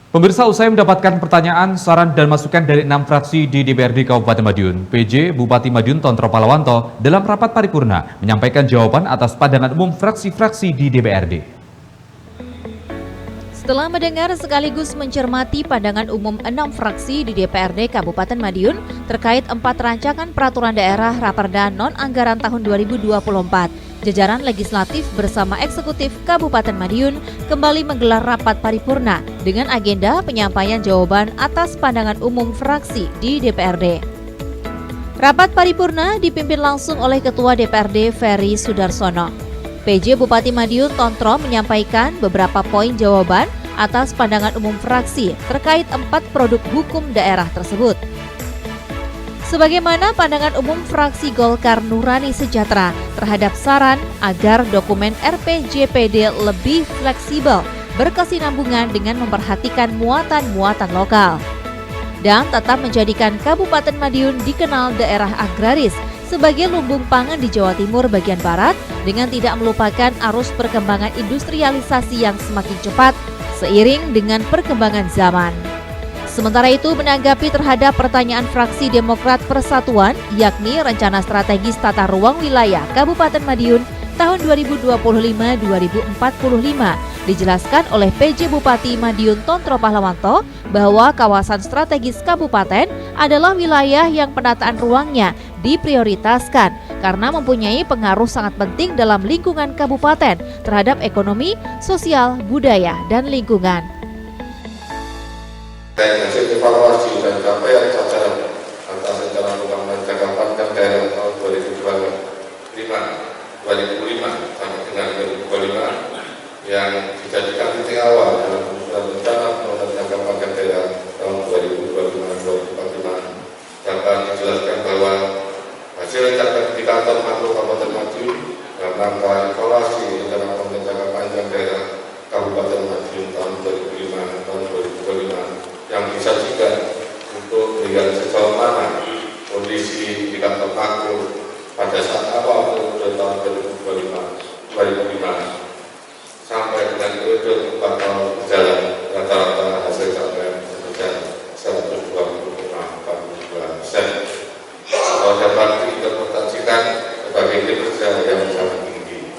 Pemirsa, usai mendapatkan pertanyaan, saran, dan masukan dari 6 fraksi di DPRD Kabupaten Madiun, PJ Bupati Madiun Tontro Palawanto dalam rapat paripurna menyampaikan jawaban atas pandangan umum fraksi-fraksi di DPRD. Setelah mendengar sekaligus mencermati pandangan umum 6 fraksi di DPRD Kabupaten Madiun terkait 4 rancangan peraturan daerah Raperda non-anggaran tahun 2024, jajaran legislatif bersama eksekutif Kabupaten Madiun kembali menggelar rapat paripurna dengan agenda penyampaian jawaban atas pandangan umum fraksi di DPRD. Rapat paripurna dipimpin langsung oleh Ketua DPRD Ferry Sudarsono. PJ Bupati Madiun Tontro menyampaikan beberapa poin jawaban atas pandangan umum fraksi terkait 4 produk hukum daerah tersebut. Sebagaimana pandangan umum fraksi Golkar Nurani Sejahtera terhadap saran agar dokumen RPJPD lebih fleksibel, berkesinambungan dengan memperhatikan muatan-muatan lokal, dan tetap menjadikan Kabupaten Madiun dikenal daerah agraris sebagai lumbung pangan di Jawa Timur bagian barat dengan tidak melupakan arus perkembangan industrialisasi yang semakin cepat seiring dengan perkembangan zaman. Sementara itu, menanggapi terhadap pertanyaan fraksi Demokrat Persatuan, yakni Rencana Strategis Tata Ruang Wilayah Kabupaten Madiun tahun 2025-2045, dijelaskan oleh PJ Bupati Madiun Tontro Palawanto bahwa kawasan strategis kabupaten adalah wilayah yang penataan ruangnya diprioritaskan karena mempunyai pengaruh sangat penting dalam lingkungan kabupaten terhadap ekonomi, sosial, budaya, dan lingkungan. Hasil evaluasi dan capaian sasaran atas rencana pembangunan jangka panjang daerah tahun 2025 sampai dengan 2025 yang dijadikan titik awal dalam penyusunan rencana pembangunan jangka panjang daerah tahun 2025-2045 dapat dijelaskan bahwa hasil capaian indikator makro Kabupaten Madiun dalam rangka evaluasi rencana pembangunan jangka panjang daerah Kabupaten Madiun tahun 2005 tahun 2025 yang disajikan untuk melihat sejauh mana kondisi indikator makro pada saat awal periode tahun 2005 sampai dengan periode 4 tahun berjalan, rata-rata hasil capaian sebesar 120,42% atau dapat diinterpretasikan sebagai kinerja yang sangat tinggi.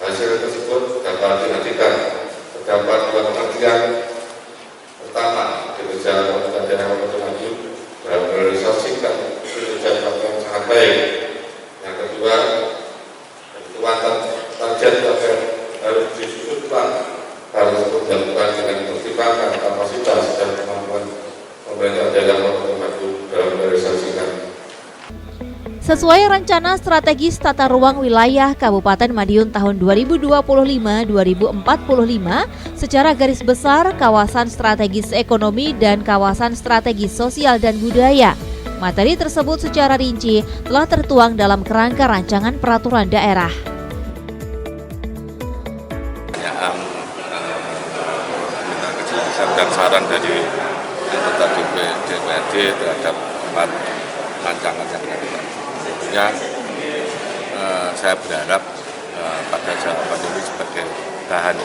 Hasil tersebut dapat diartikan terdapat dua pengertian. Pertama, kinerja pemerintah daerah Kabupaten Madiun dalam merealisasikan kinerja yang sangat baik. Yang kedua, kekuatan target capaian harus disudutkan, harus dilakukan dengan pertimbangan kapasitas dan kemampuan pemerintah daerah Kabupaten Madiun dalam merealisasikan. Sesuai rencana strategis tata ruang wilayah Kabupaten Madiun tahun 2025-2045, secara garis besar kawasan strategis ekonomi dan kawasan strategis sosial dan budaya. Materi tersebut secara rinci telah tertuang dalam kerangka rancangan peraturan daerah. Minta kejelasan dan saran dari anggota DPRD terhadap 4 rancangan yang ada. Tentunya saya berharap pada jawaban ini sebagai bahan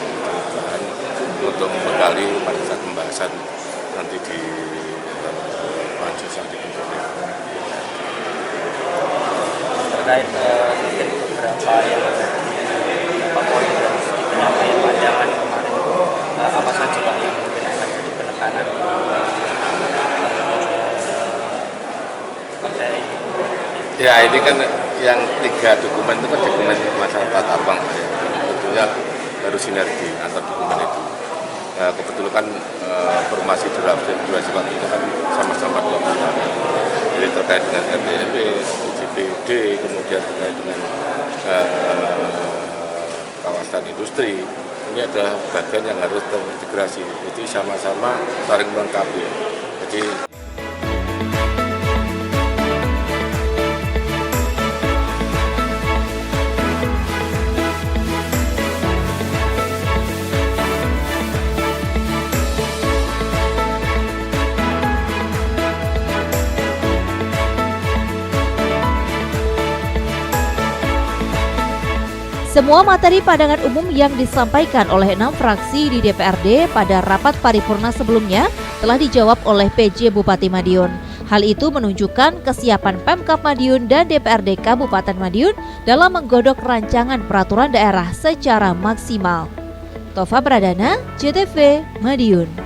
untuk membekali pada saat pembahasan nanti di majelis di Kementerian. Terkait mungkin beberapa yang poin dari penyampaian pandangan kemarin apa saja Pak yang mungkin akan jadi penekanan materi? Ya, ini kan yang 3 dokumen itu kan dokumen masalah tata ruang, ya. Tentunya harus sinergi antar dokumen itu. Nah, kebetulan kan formasi durasi waktu itu kan sama-sama 2 bulan. Jadi terkait dengan RPJP, CPD, kemudian terkait dengan kawasan industri, ini adalah bagian yang harus terintegrasi. Jadi sama-sama saling melengkapi. Jadi Semua materi pandangan umum yang disampaikan oleh 6 fraksi di DPRD pada rapat paripurna sebelumnya telah dijawab oleh PJ Bupati Madiun. Hal itu menunjukkan kesiapan Pemkab Madiun dan DPRD Kabupaten Madiun dalam menggodok rancangan peraturan daerah secara maksimal. Tova Pradana, JTV, Madiun.